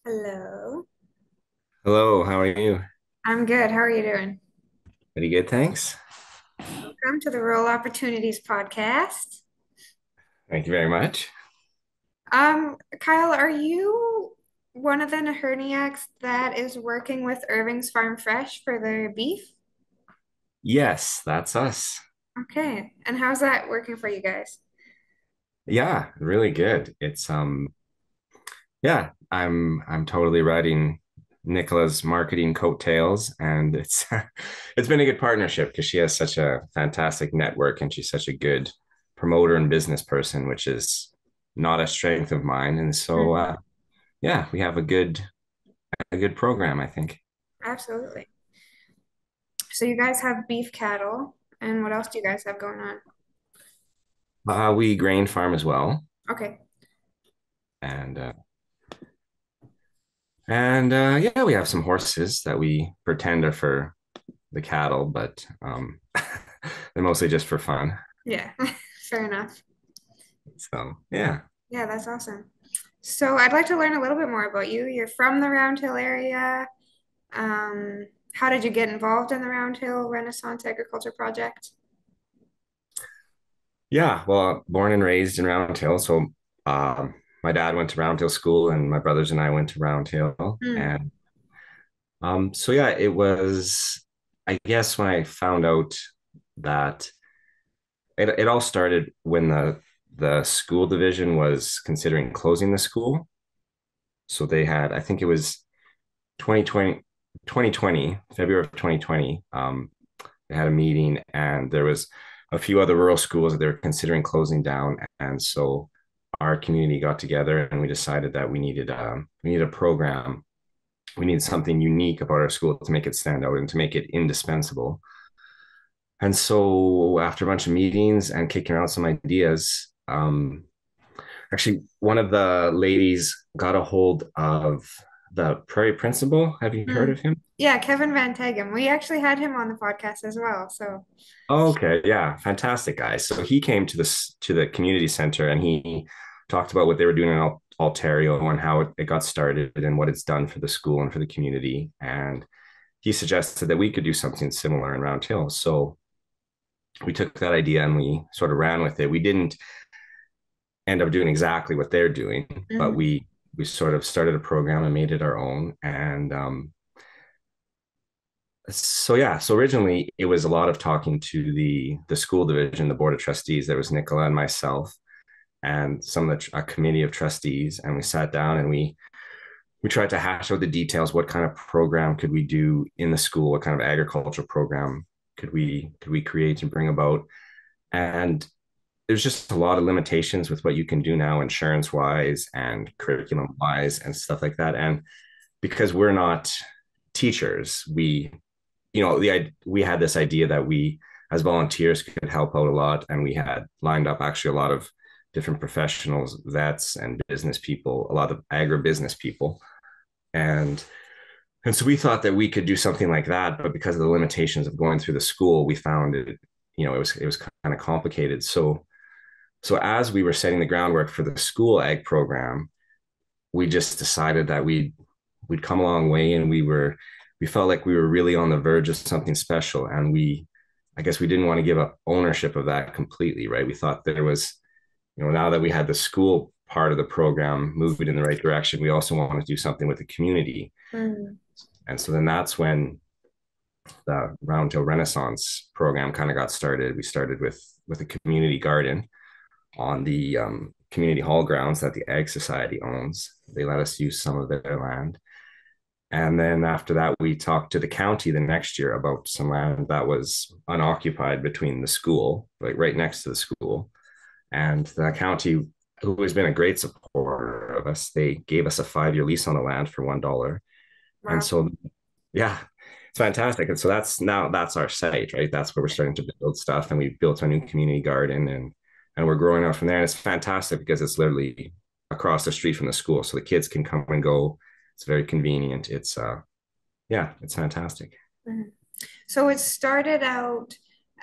Hello. Hello, how are you? I'm good. How are you doing? Pretty good, thanks. Welcome to the Rural Opportunities Podcast. Thank you very much. Kyle, are you one of the Nahirniaks that is working with Irving's Farm Fresh for their beef? Yes, that's us. Okay. And how's that working for you guys? Yeah, really good. I'm totally riding Nicola's marketing coattails, and it's it's been a good partnership because she has such a fantastic network and she's such a good promoter and business person, which is not a strength of mine. And so Mhm. yeah, we have a good program, I think. Absolutely. So you guys have beef cattle, and what else do you guys have going on? We grain farm as well, Okay. and yeah, we have some horses that we pretend are for the cattle, but they're mostly just for fun. Yeah, fair enough. So yeah. Yeah, that's awesome. So I'd like to learn a little bit more about you. You're from the Round Hill area. How did you get involved in the Round Hill Renaissance Agriculture Project? Yeah, well, born and raised in Round Hill. So my dad went to Round Hill School and my brothers and I went to Round Hill. Mm, And so yeah, it was, I guess when I found out that it all started when the school division was considering closing the school. So they had, I think it was 2020, 2020, February of 2020. They had a meeting and there was a few other rural schools that they were considering closing down. And so our community got together and we decided that we needed a program. We needed something unique about our school to make it stand out and to make it indispensable. And so after a bunch of meetings and kicking around some ideas, actually one of the ladies got a hold of the Prairie Principal. Have you heard mm. of him? Yeah, Kevin Van Tegem. We actually had him on the podcast as well. So, Oh, okay, yeah, fantastic guy. So he came to the community center and he talked about what they were doing in Ontario and how it got started and what it's done for the school and for the community. And he suggested that we could do something similar in Round Hill. So we took that idea and we sort of ran with it. We didn't end up doing exactly what they're doing, but mhm. we sort of started a program and made it our own. And so yeah, so originally it was a lot of talking to the school division, the board of trustees. There was Nicola and myself and some of a committee of trustees, and we sat down and we tried to hash out the details. What kind of program could we do in the school? What kind of agricultural program could we create and bring about? And there's just a lot of limitations with what you can do now, insurance wise and curriculum wise and stuff like that. And because we're not teachers, we had this idea that we as volunteers could help out a lot, and we had lined up actually a lot of different professionals, vets and business people, a lot of agribusiness people, and so we thought that we could do something like that, but because of the limitations of going through the school, we found it was kind of complicated. So as we were setting the groundwork for the school ag program, we just decided that we'd come a long way, and we felt like we were really on the verge of something special, and I guess we didn't want to give up ownership of that completely, right? We thought there was, now that we had the school part of the program moving in the right direction, we also wanted to do something with the community. Mm. And so then that's when the Round Hill Renaissance program kind of got started. We started with a community garden on the community hall grounds that the Ag Society owns. They let us use some of their land. And then after that, we talked to the county the next year about some land that was unoccupied between the school, like right next to the school. And the county, who has been a great supporter of us, they gave us a 5-year lease on the land for $1. And Wow. so, yeah, it's fantastic. And so that's our site, right? That's where we're starting to build stuff. And we built a new community garden, and we're growing out from there. And it's fantastic because it's literally across the street from the school. So the kids can come and go. It's very convenient. Yeah, it's fantastic. Mhm. So it started out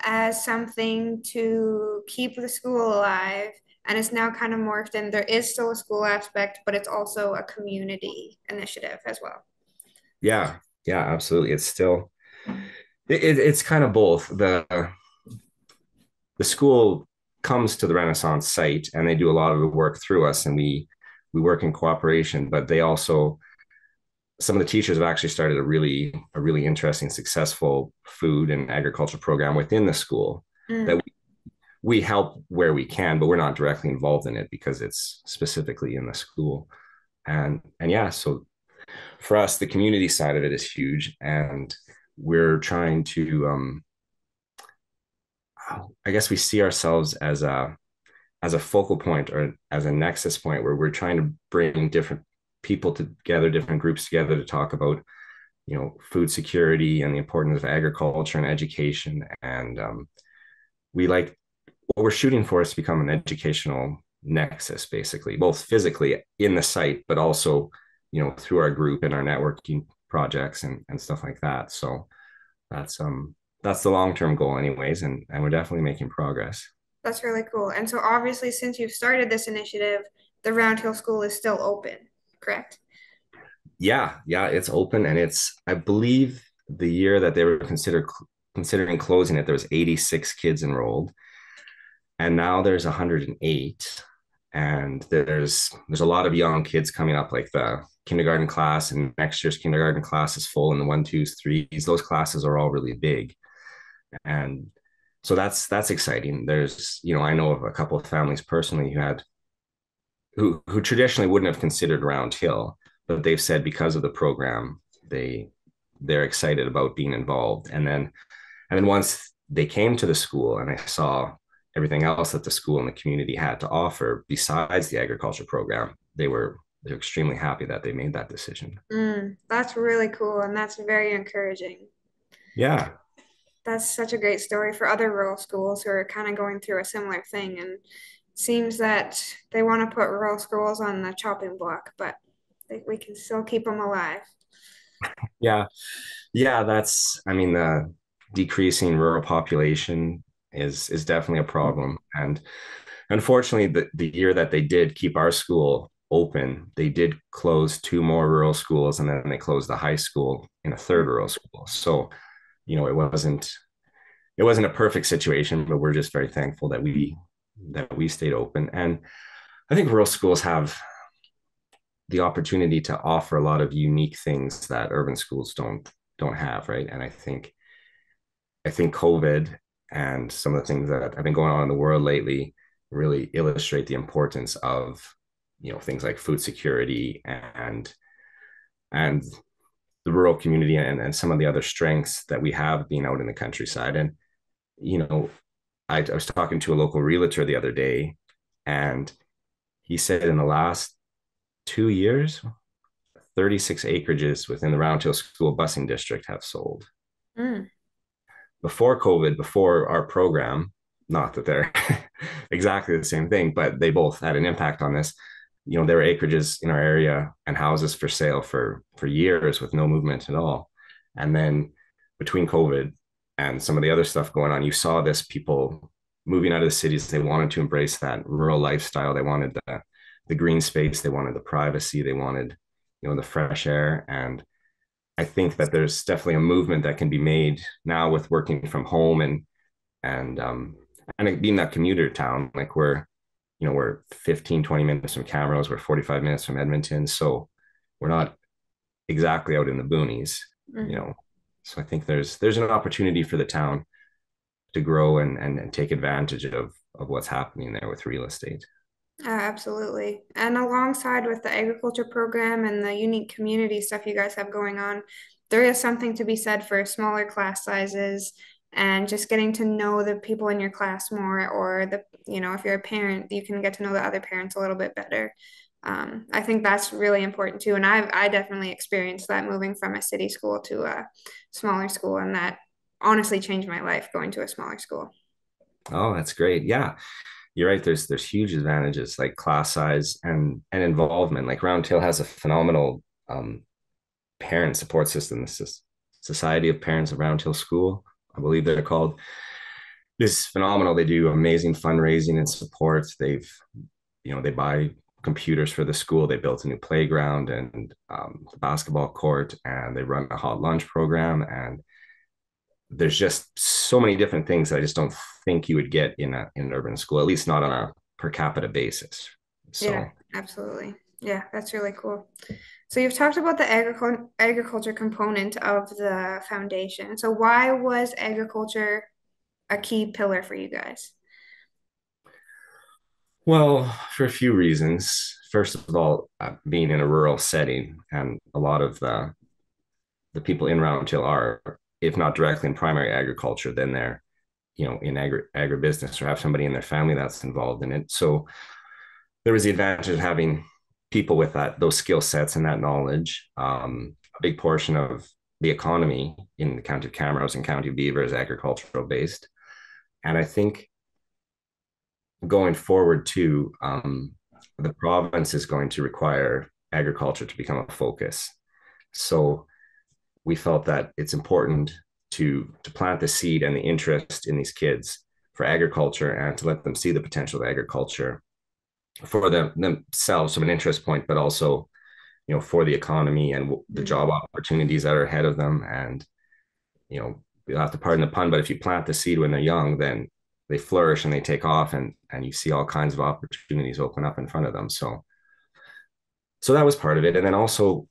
as something to keep the school alive, and it's now kind of morphed in. There is still a school aspect, but it's also a community initiative as well. Yeah, yeah, absolutely. It's still it's kind of both. The school comes to the Renaissance site and they do a lot of the work through us, and we work in cooperation. But they also, some of the teachers have actually started a really interesting, successful food and agriculture program within the school that Mm, we help where we can, but we're not directly involved in it because it's specifically in the school. And yeah, so for us, the community side of it is huge, and we're trying to I guess we see ourselves as a focal point or as a nexus point where we're trying to bring different people together, different groups together to talk about, food security and the importance of agriculture and education. And we like what we're shooting for is to become an educational nexus, basically, both physically in the site, but also, through our group and our networking projects and stuff like that. So that's that's the long-term goal anyways, and we're definitely making progress. that's really cool. And so obviously, since you've started this initiative, the Round Hill School is still open, correct? Yeah, yeah, it's open, and it's, I believe, the year that they were considering closing it, there was 86 kids enrolled, and now there's 108. And there's a lot of young kids coming up, like the kindergarten class, and next year's kindergarten class is full, and the one, twos, threes, those classes are all really big. And so that's exciting. There's, I know of a couple of families personally who traditionally wouldn't have considered Round Hill, but they've said because of the program, they they're excited about being involved. And then once they came to the school and I saw everything else that the school and the community had to offer besides the agriculture program, they're extremely happy that they made that decision. That's really cool, and that's very encouraging. Yeah. That's such a great story for other rural schools who are kind of going through a similar thing. And it seems that they want to put rural schools on the chopping block, but we can still keep them alive. Yeah. Yeah, that's, I mean, the decreasing rural population is definitely a problem. And unfortunately, the year that they did keep our school open, they did close two more rural schools, and then they closed the high school in a third rural school. So, it wasn't a perfect situation, but we're just very thankful that we stayed open. And I think rural schools have the opportunity to offer a lot of unique things that urban schools don't have, right? And I think COVID and some of the things that have been going on in the world lately really illustrate the importance of, things like food security and the rural community, and some of the other strengths that we have being out in the countryside. And you know I was talking to a local realtor the other day, and he said in the last 2 years 36 acreages within the Round Hill School busing district have sold. Mm, Before COVID, before our program, not that they're exactly the same thing, but they both had an impact on this. There were acreages in our area and houses for sale for years with no movement at all. And then between COVID and some of the other stuff going on, you saw this people moving out of the cities. They wanted to embrace that rural lifestyle. They wanted the green space. They wanted the privacy. They wanted, the fresh air. And I think that there's definitely a movement that can be made now with working from home and it being that commuter town. Like we're 15, 20 minutes from Camrose, we're 45 minutes from Edmonton. So we're not exactly out in the boonies, you mhm. know. So I think there's an opportunity for the town to grow and take advantage of what's happening there with real estate. Absolutely. And alongside with the agriculture program and the unique community stuff you guys have going on, there is something to be said for smaller class sizes and just getting to know the people in your class more, or if you're a parent, you can get to know the other parents a little bit better. I think that's really important too. And I definitely experienced that moving from a city school to a smaller school, and that honestly changed my life going to a smaller school. Oh, that's great. Yeah, you're right. There's huge advantages like class size and involvement. Like Round Hill has a phenomenal parent support system. This is Society of Parents of Round Hill School, I believe they're called. is phenomenal. They do amazing fundraising and support. They buy computers for the school. They built a new playground and the basketball court, and they run a hot lunch program. And there's just so many different things that I just don't think you would get in an urban school, at least not on a per capita basis. Yeah, So, absolutely. Yeah, that's really cool. So you've talked about the agriculture component of the foundation. So why was agriculture a key pillar for you guys? well, for a few reasons. First of all, being in a rural setting, and a lot of the people in Round Hill are, if not directly in primary agriculture, then they're in agribusiness or have somebody in their family that's involved in it. So there was the advantage of having people with those skill sets and that knowledge. A big portion of the economy in the county of Camrose and county of Beaver is agricultural based, and I think going forward too, the province is going to require agriculture to become a focus. So we felt that it's important to plant the seed and the interest in these kids for agriculture and to let them see the potential of agriculture for themselves from an interest point, but also for the economy and the Mhm. job opportunities that are ahead of them. And you'll have to pardon the pun, but if you plant the seed when they're young, then they flourish and they take off, and you see all kinds of opportunities open up in front of them. So that was part of it. And then also,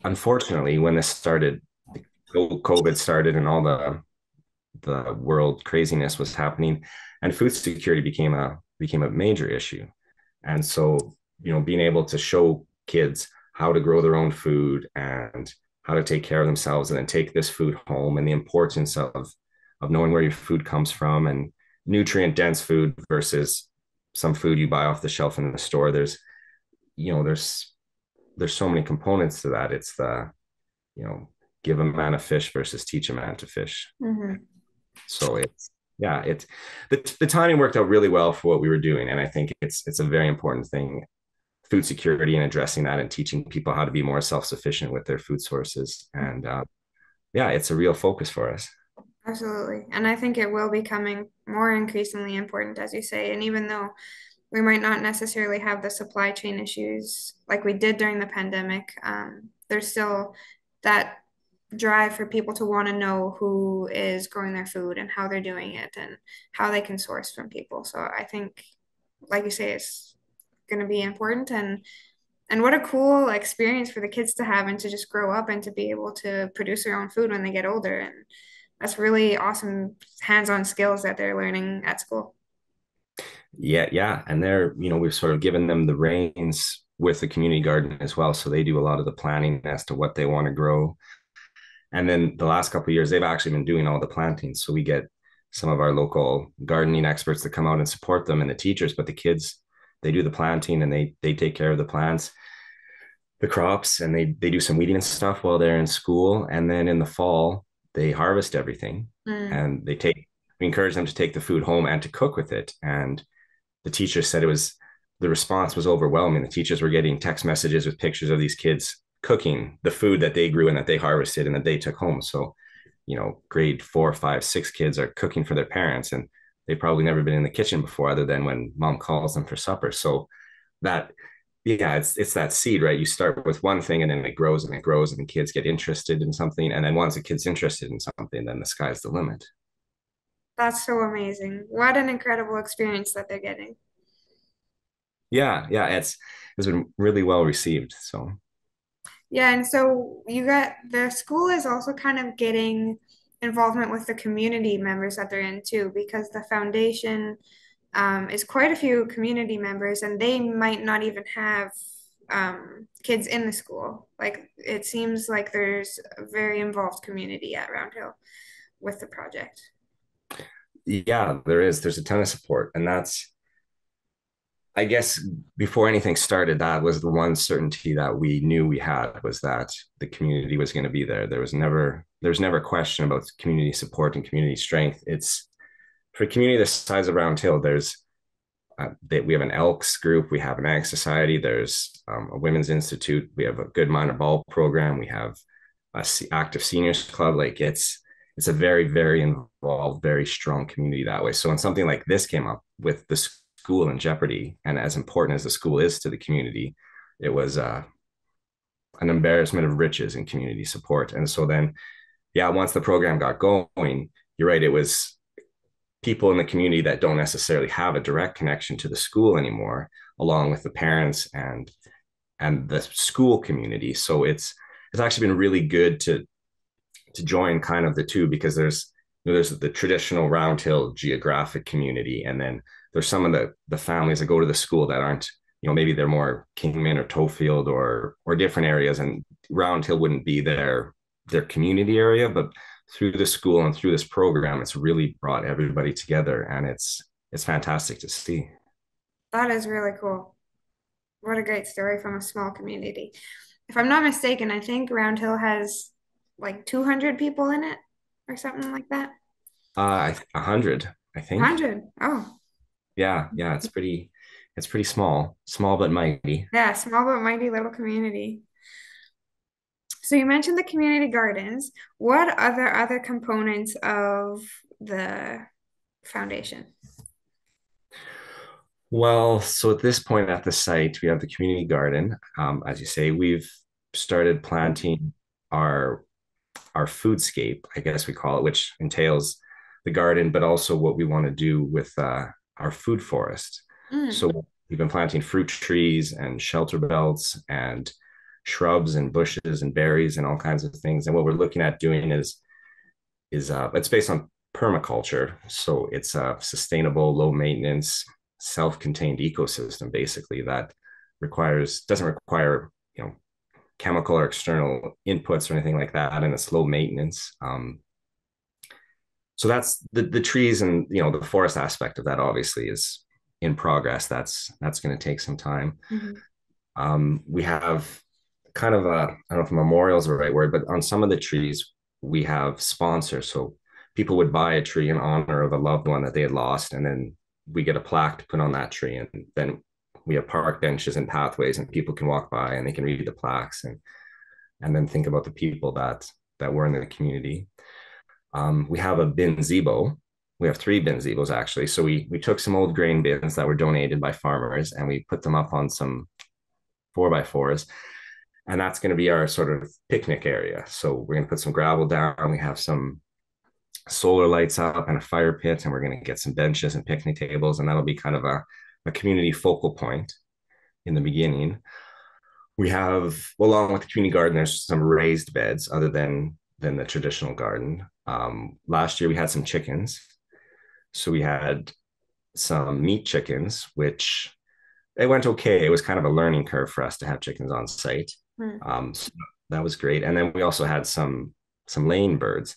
unfortunately, when this started, COVID started, and all the world craziness was happening, and food security became a major issue. And so, being able to show kids how to grow their own food and how to take care of themselves and then take this food home, and the importance of knowing where your food comes from and nutrient dense food versus some food you buy off the shelf in the store. There's so many components to that. It's the, you know, give a man a fish versus teach a man to fish. Mhm. So it's, yeah, it's the timing worked out really well for what we were doing. And I think it's a very important thing, food security, and addressing that and teaching people how to be more self-sufficient with their food sources. And yeah, it's a real focus for us. Absolutely. And I think it will be becoming more increasingly important, as you say. And even though we might not necessarily have the supply chain issues like we did during the pandemic, there's still that drive for people to want to know who is growing their food and how they're doing it and how they can source from people. So I think, like you say, it's going to be important, and what a cool experience for the kids to have and to just grow up and to be able to produce their own food when they get older. And that's really awesome hands-on skills that they're learning at school. Yeah, yeah. And we've sort of given them the reins with the community garden as well. So they do a lot of the planning as to what they want to grow. And then the last couple of years, they've actually been doing all the planting. So we get some of our local gardening experts to come out and support them and the teachers, but the kids, they do the planting and they take care of the plants, the crops, and they do some weeding and stuff while they're in school. And then in the fall, they harvest everything, Mm. and we encourage them to take the food home and to cook with it. And the teacher said the response was overwhelming. The teachers were getting text messages with pictures of these kids cooking the food that they grew and that they harvested and that they took home. So, grade 4, 5, 6 kids are cooking for their parents, and they've probably never been in the kitchen before other than when mom calls them for supper. So that, yeah, it's that seed, right? You start with one thing and then it grows and it grows, and the kids get interested in something. And then once a kid's interested in something, then the sky's the limit. That's so amazing. What an incredible experience that they're getting. Yeah, yeah, it's been really well received. So Yeah, and so you got the school is also kind of getting involvement with the community members that they're in too, because the foundation is quite a few community members, and they might not even have kids in the school. Like it seems like there's a very involved community at Round Hill with the project. yeah, there's a ton of support, and that's, I guess, before anything started, that was the one certainty that we knew we had, was that the community was going to be there. There was never a question about community support and community strength. It's for a community the size of Round Hill. We have an Elks group, we have an Ag Society, there's a Women's Institute, we have a Good Minor Ball program, we have a active seniors club. Like, it's it's a very, very involved, very strong community that way. So when something like this came up with the school in jeopardy, and as important as the school is to the community, it was an embarrassment of riches in community support. And so then, yeah, once the program got going, you're right, it was people in the community that don't necessarily have a direct connection to the school anymore, along with the parents and the school community. So it's actually been really good to join kind of the two, because there's the traditional Round Hill geographic community, and then there's some of the families that go to the school that aren't, maybe they're more Kingman or Tofield or different areas, and Round Hill wouldn't be their community area, but through the school and through this program, it's really brought everybody together, and it's fantastic to see. That is really cool. What a great story from a small community. If I'm not mistaken, I think Round Hill has like 200 people in it or something like that. 100, I think. 100. Oh, Yeah, it's pretty small but mighty. yeah, small but mighty little community. So you mentioned the community gardens. What other components of the foundation? Well, so at this point at the site, we have the community garden. As you say, we've started planting our our foodscape, I guess we call it, which entails the garden, but also what we want to do with our food forest. Mm, So we've been planting fruit trees and shelter belts and shrubs and bushes and berries and all kinds of things. And what we're looking at doing is it's based on permaculture, so it's a sustainable, low maintenance, self-contained ecosystem basically that requires doesn't require chemical or external inputs or anything like that, and it's low maintenance. So that's the trees, and the forest aspect of that obviously is in progress. That's going to take some time. mhm. We have kind of a, I don't know if memorial is the right word, but on some of the trees we have sponsors. So people would buy a tree in honor of a loved one that they had lost, and then we get a plaque to put on that tree, and then we have park benches and pathways, and people can walk by and they can read the plaques and then think about the people that were in the community. We have a binzebo. We have three binzebos actually. So we took some old grain bins that were donated by farmers, and we put them up on some 4x4s, and that's going to be our sort of picnic area. So we're going to put some gravel down. We have some solar lights up and a fire pit, and we're going to get some benches and picnic tables, and that'll be kind of a community focal point in the beginning. We have, well, along with the community garden, there's some raised beds other than the traditional garden. Last year we had some chickens, so we had some meat chickens, which it went okay. It was kind of a learning curve for us to have chickens on site. Mm. So that was great. And then we also had some laying birds,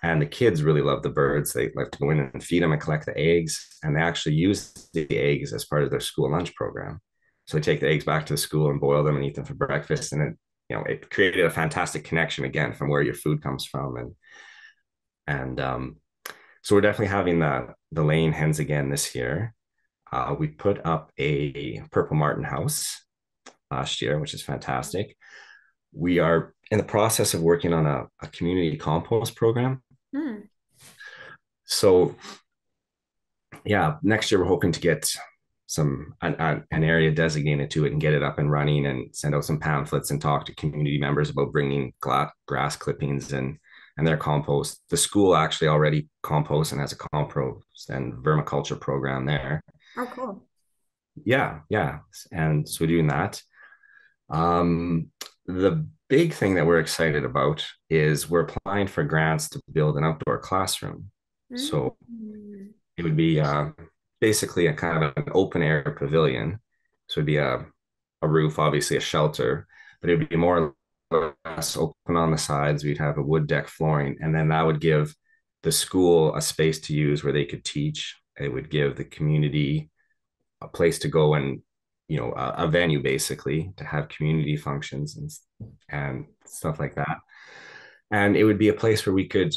and the kids really love the birds. They like to go in and feed them and collect the eggs, and they actually use the eggs as part of their school lunch program. So they take the eggs back to the school and boil them and eat them for breakfast, and it created a fantastic connection again from where your food comes from, and so we're definitely having the laying hens again this year. We put up a purple martin house last year, which is fantastic. We are in the process of working on a community compost program. Mm. So yeah, next year we're hoping to get an area designated to it and get it up and running, and send out some pamphlets and talk to community members about bringing grass clippings and their compost. The school actually already composts and has a compost and vermiculture program there. Oh, cool. Yeah, and so we're doing that. The big thing that we're excited about is we're applying for grants to build an outdoor classroom. So Mm. it would be basically a kind of an open air pavilion. So it'd be a roof, obviously a shelter, but it would be more or less open on the sides. We'd have a wood deck flooring, and then that would give the school a space to use where they could teach. It would give the community a place to go, and a venue basically to have community functions and stuff like that. And it would be a place where we could,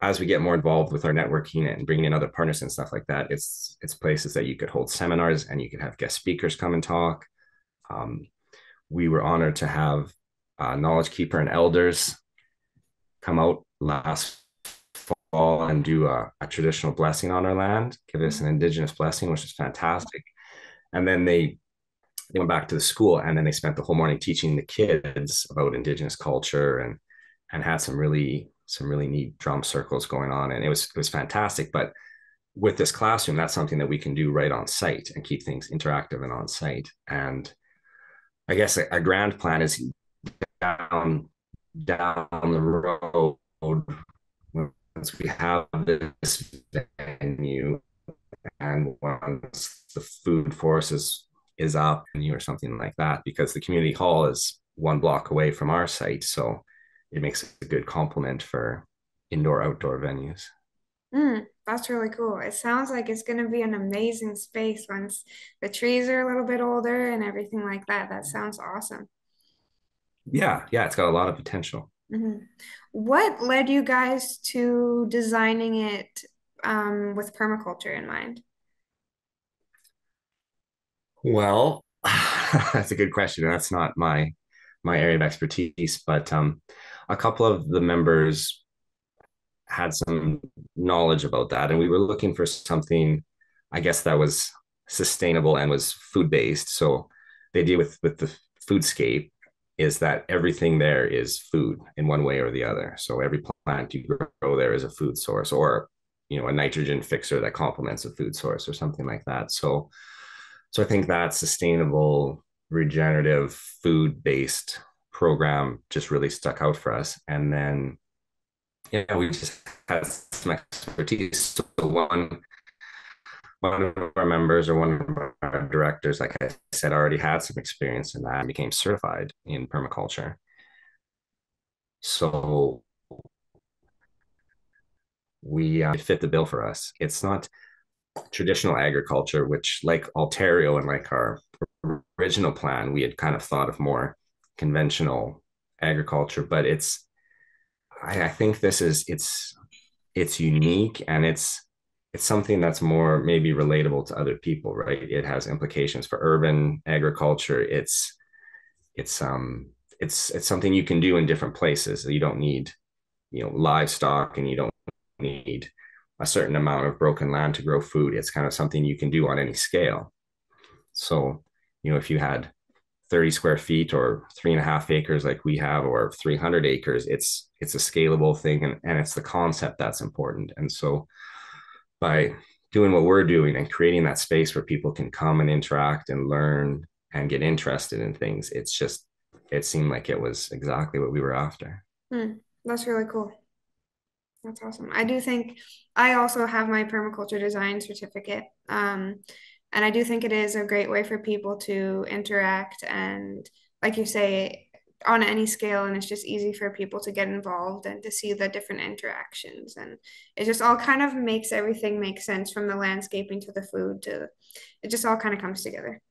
as we get more involved with our networking and bringing in other partners and stuff like that, it's places that you could hold seminars and you could have guest speakers come and talk. Um, we were honored to have Knowledge Keeper and elders come out last and do a traditional blessing on our land, give us an Indigenous blessing, which is fantastic. And then they went back to the school, and then they spent the whole morning teaching the kids about Indigenous culture, and had some really neat drum circles going on, and it was fantastic. But with this classroom, that's something that we can do right on site and keep things interactive and on site. And I guess a grand plan is down the road, once we have this venue and once the food force is up or something like that, because the community hall is 1 block away from our site, so it makes a good complement for indoor outdoor venues. That's really cool. It sounds like it's going to be an amazing space once the trees are a little bit older and everything like that. That sounds awesome. Yeah, it's got a lot of potential. Mhm. What led you guys to designing it with permaculture in mind? Well, that's a good question. That's not my area of expertise, but a couple of the members had some knowledge about that, and we were looking for something, I guess, that was sustainable and was food based. So the idea with the foodscape is that everything there is food in one way or the other. So every plant you grow there is a food source, or a nitrogen fixer that complements a food source or something like that. So I think that sustainable, regenerative, food based program just really stuck out for us. And then, yeah, we just had some expertise. So one of our members or one of our directors, like I said, already had some experience in that and became certified in permaculture. So we it fit the bill for us. It's not traditional agriculture, which, like Ontario and like our original plan, we had kind of thought of more conventional agriculture, but I think this is it's unique, and it's something that's more maybe relatable to other people, right? It has implications for urban agriculture. It's something you can do in different places. You don't need, livestock, and you don't need a certain amount of broken land to grow food. It's kind of something you can do on any scale. So, if you had 30 square feet or 3.5 acres like we have, or 300 acres, it's a scalable thing, and it's the concept that's important. And so by doing what we're doing and creating that space where people can come and interact and learn and get interested in things, it seemed like it was exactly what we were after. That's really cool. That's awesome. I do think I also have my permaculture design certificate. And I do think it is a great way for people to interact and, like you say, on any scale. And it's just easy for people to get involved and to see the different interactions. And it just all kind of makes everything make sense, from the landscaping to the food to it just all kind of comes together.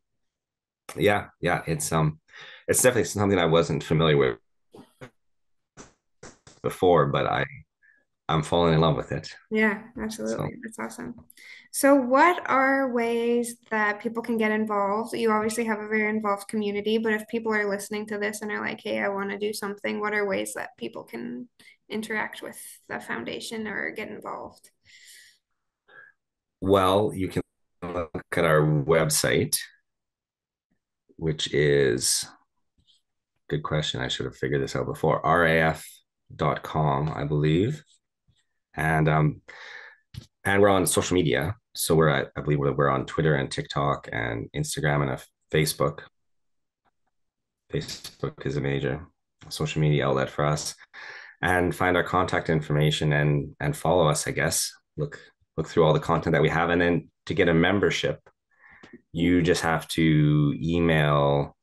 Yeah, it's definitely something I wasn't familiar with before, but I'm falling in love with it. Yeah, So, absolutely. That's awesome. So, what are ways that people can get involved? You obviously have a very involved community, but if people are listening to this and are like, hey, I want to do something, what are ways that people can interact with the foundation or get involved? well, you can look at our website, which is, good question. I should have figured this out before. RAF.com, I believe. And we're on social media. So I believe we're on Twitter and TikTok and Instagram and a Facebook. Facebook is a major social media outlet for us. And find our contact information and follow us, I guess. Look through all the content that we have. And then to get a membership, you just have to email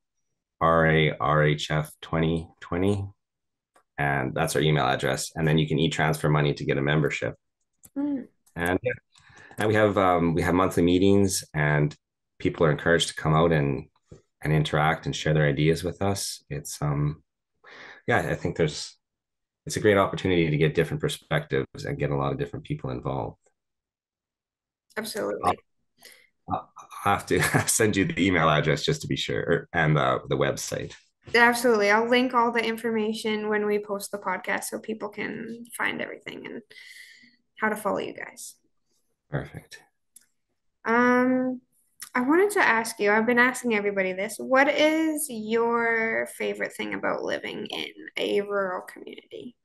RARHF 2020, and that's our email address. And then you can e-transfer money to get a membership. Mm, And And we have monthly meetings, and people are encouraged to come out and interact and share their ideas with us. Yeah, I think it's a great opportunity to get different perspectives and get a lot of different people involved. I'll, absolutely. I'll have to send you the email address just to be sure, and the website. Absolutely. I'll link all the information when we post the podcast so people can find everything. And how to follow you guys. Perfect. Um, I wanted to ask you, I've been asking everybody this, what is your favorite thing about living in a rural community?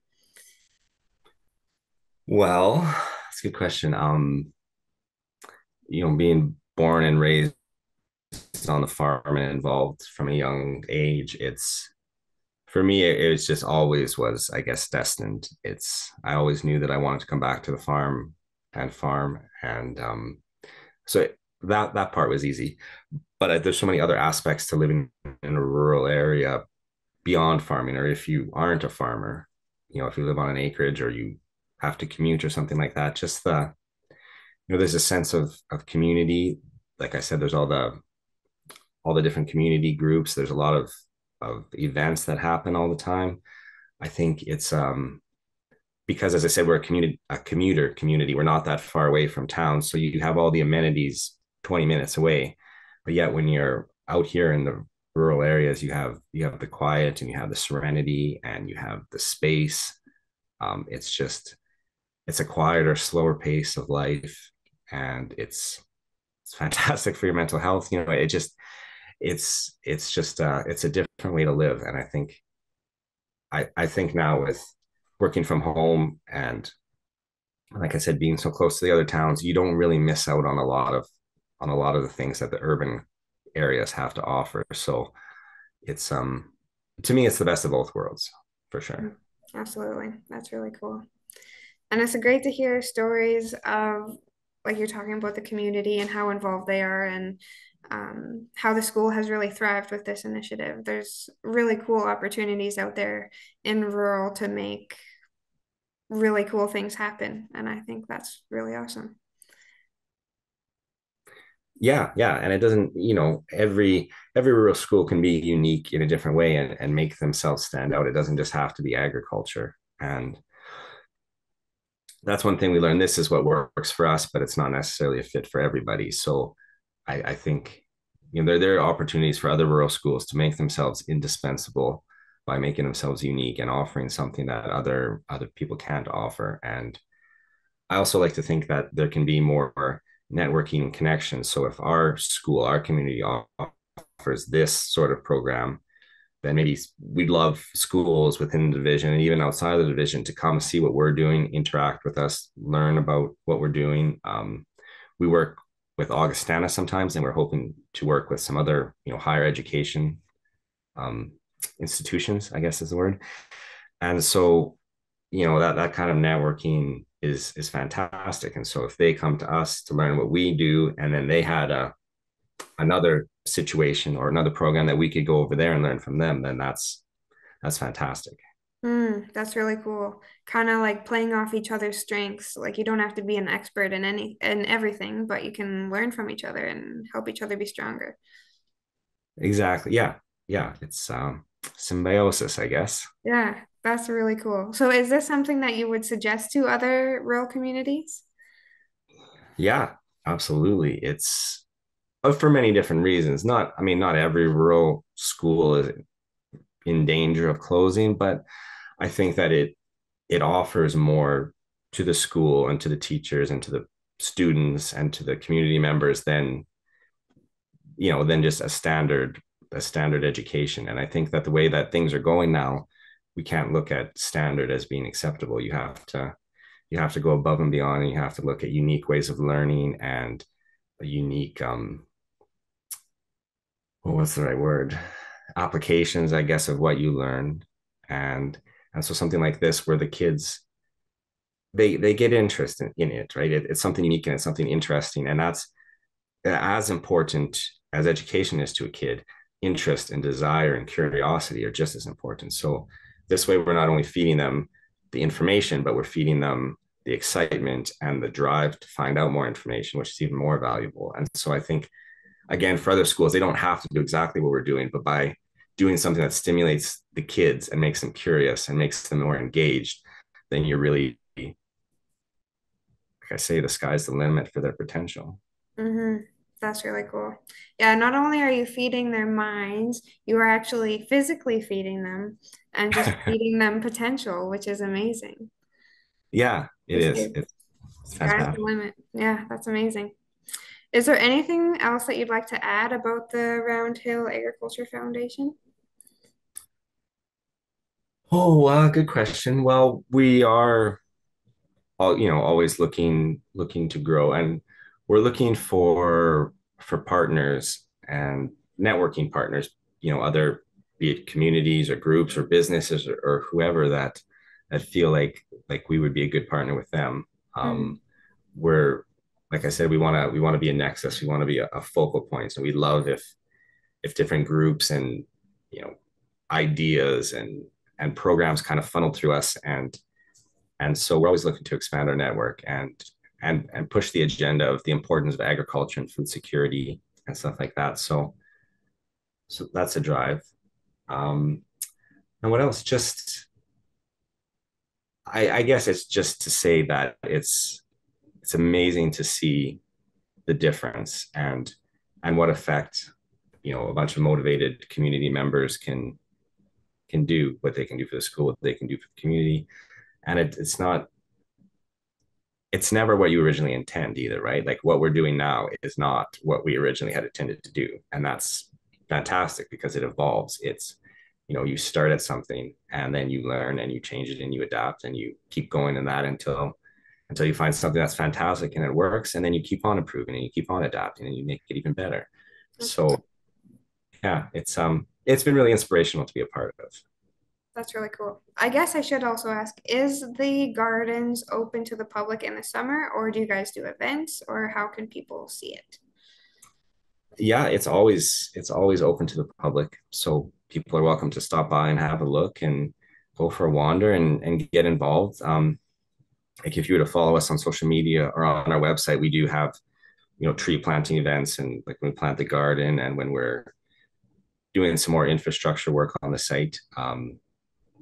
Well, that's a good question. Being born and raised on the farm and involved from a young age, it's for me, it was just always was, I guess, destined. I always knew that I wanted to come back to the farm, and so that part was easy. But there's so many other aspects to living in a rural area beyond farming, or if you aren't a farmer, if you live on an acreage or you have to commute or something like that, just there's a sense of community. Like I said, there's all the different community groups. There's a lot of events that happen all the time. I think it's because, as I said, we're a commuter community. We're not that far away from town, so you have all the amenities 20 minutes away. But yet, when you're out here in the rural areas, you have the quiet and you have the serenity and you have the space. It's a quieter, slower pace of life, and it's fantastic for your mental health. It's a different way to live, and I think now with working from home and like I said, being so close to the other towns, you don't really miss out on a lot of the things that the urban areas have to offer. So it's to me it's the best of both worlds for sure. Mm, absolutely. That's really cool. And it's great to hear stories of, like you're talking about the community and how involved they are and how the school has really thrived with this initiative. There's really cool opportunities out there in rural to make really cool things happen. And I think that's really awesome. Yeah, and it doesn't, every rural school can be unique in a different way and make themselves stand out. It doesn't just have to be agriculture. And that's one thing we learned. This is what works for us, but it's not necessarily a fit for everybody. So I think there are opportunities for other rural schools to make themselves indispensable by making themselves unique and offering something that other people can't offer. And I also like to think that there can be more networking and connections. So if our school, our community offers this sort of program, then maybe we'd love schools within the division and even outside of the division to come see what we're doing, interact with us, learn about what we're doing. We work with Augustana sometimes, and we're hoping to work with some other, higher education um, institutions, I guess is the word. And so, that kind of networking is fantastic. And so if they come to us to learn what we do, and then they had another situation or another program that we could go over there and learn from them, then that's fantastic. Mm, that's really cool. Kind of like playing off each other's strengths. Like you don't have to be an expert in everything, but you can learn from each other and help each other be stronger. Exactly. Yeah, it's symbiosis, I guess. Yeah, that's really cool. So is this something that you would suggest to other rural communities? Yeah, absolutely. It's for many different reasons. Not every rural school is in danger of closing, but I think that it offers more to the school and to the teachers and to the students and to the community members than just a standard education. And I think that the way that things are going now, we can't look at standard as being acceptable. You have to go above and beyond, and you have to look at unique ways of learning and a unique what's the right word, applications, I guess, of what you learned. And and so something like this where the kids they get interest in it, right? It's something unique and it's something interesting, and that's as important as education is to a kid. Interest and desire and curiosity are just as important. So this way we're not only feeding them the information, but we're feeding them the excitement and the drive to find out more information, which is even more valuable. And so I think, again, for other schools, they don't have to do exactly what we're doing, but by doing something that stimulates the kids and makes them curious and makes them more engaged, then you're really, like I say, the sky's the limit for their potential. Mm-hmm. That's really cool. Yeah, not only are you feeding their minds, you are actually physically feeding them and just feeding them potential, which is amazing. Yeah, it This is. is. It's Sky's the fantastic. limit. Yeah, that's amazing. Is there anything else that you'd like to add about the Round Hill Agriculture Foundation? Oh, good question. Well, we are always looking to grow, and we're looking for partners and networking partners, other, be it communities or groups or businesses or whoever that feel like we would be a good partner with them. Mm, We're Like I said, we want to be a nexus. We want to be a focal point. And we love if different groups and you know ideas and programs kind of funnel through us, and so we're always looking to expand our network and push the agenda of the importance of agriculture and food security and stuff like that. So that's a drive. um and what else? Just I guess it's just to say that it's amazing to see the difference and what effect a bunch of motivated community members can do, what they can do for the school, what they can do for the community. And it's never what you originally intend either, right? Like what we're doing now is not what we originally had intended to do. And that's fantastic because it evolves. You start at something and then you learn and you change it and you adapt and you keep going in that until you find something that's fantastic and it works. And then you keep on improving and you keep on adapting and you make it even better. that's So yeah, it's been really inspirational to be a part of. that's really cool. I guess I should also ask, is the gardens open to the public in the summer, or do you guys do events, or how can people see it? Yeah, it's always open to the public. So people are welcome to stop by and have a look and go for a wander and get involved. Like if you were to follow us on social media or on our website, we do have, tree planting events, and like when we plant the garden and when we're doing some more infrastructure work on the site.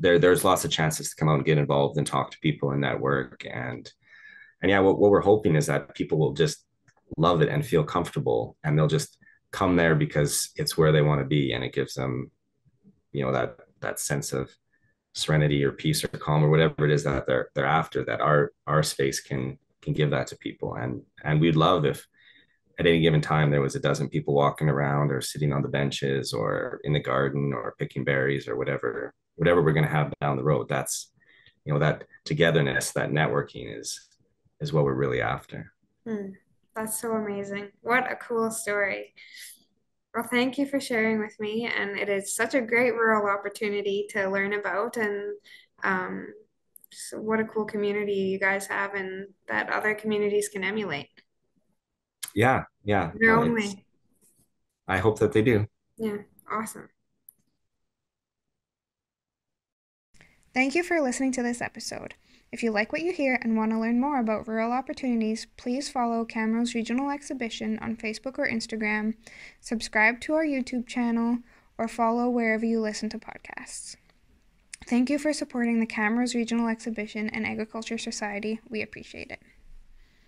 There's lots of chances to come out and get involved and talk to people and network. And yeah, what we're hoping is that people will just love it and feel comfortable, and they'll just come there because it's where they want to be, and it gives them that sense of serenity or peace or calm or whatever it is that they're after, that our space can give that to people. And we'd love if at any given time there was a dozen people walking around or sitting on the benches or in the garden or picking berries or whatever we're going to have down the road. That's that togetherness, that networking is what we're really after. Hmm, that's so amazing. What a cool story. Well, thank you for sharing with me, and it is such a great rural opportunity to learn about, and um, so what a cool community you guys have, and that other communities can emulate Yeah, in their well, own it's way. I hope that they do. Yeah, awesome. Thank you for listening to this episode. If you like what you hear and want to learn more about rural opportunities, please follow Camrose Regional Exhibition on Facebook or Instagram, subscribe to our YouTube channel, or follow wherever you listen to podcasts. Thank you for supporting the Camrose Regional Exhibition and Agriculture Society. We appreciate it.